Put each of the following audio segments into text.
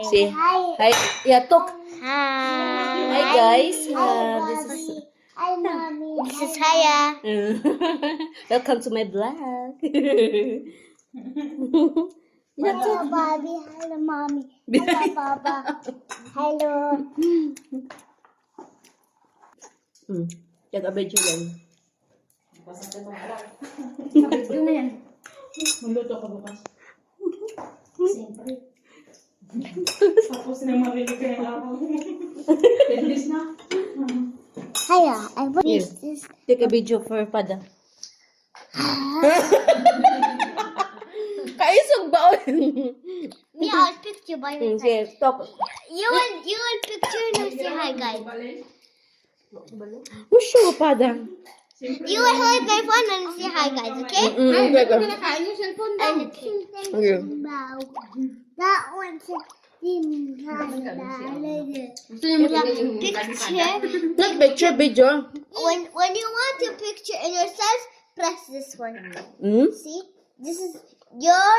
Say hi. Yeah, talk. Hi guys. Hi, mommy. This is Haya. Welcome to my vlog. Yeah, Hello, talk. Bobby. Hello, mommy. Hello, Papa. Hello. Taga-video lang. Video na yan. Magluto ka bukas. Siyempre. Tapos na marinig ka yung araw. Endless na. Hiya, I want Here. this. Take a video for Pada. Kaisog ba? Me, I'll picture by your side. Sige, talk. You will picture and say hi, guys. Wusho, Pada. You will hold my phone and say hi, guys, okay? Nakain yung cellphone daw. Okay. That one's Gusto niyo magiging yung picture. Take picture, video. When you want to picture in yourself, press this one. See? This is your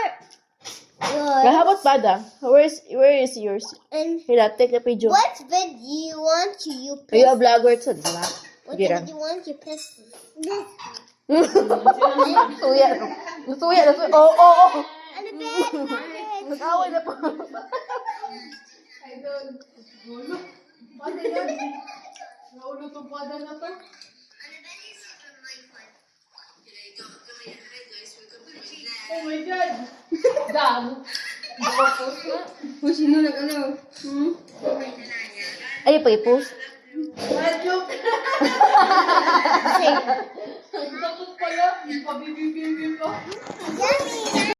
How about Pada? Where is yours? and Hila, take a video. what vid you want to you Are you a press vlogger too, di ba? what Gira. vid you want you press this. Suya. Suya. Oh. And the bed. Nag-away na po. Oh my God! Kung sino nag-ano. Ay, pa i-post? Joke! Dapat pala, pabibibibi pa. Yummy.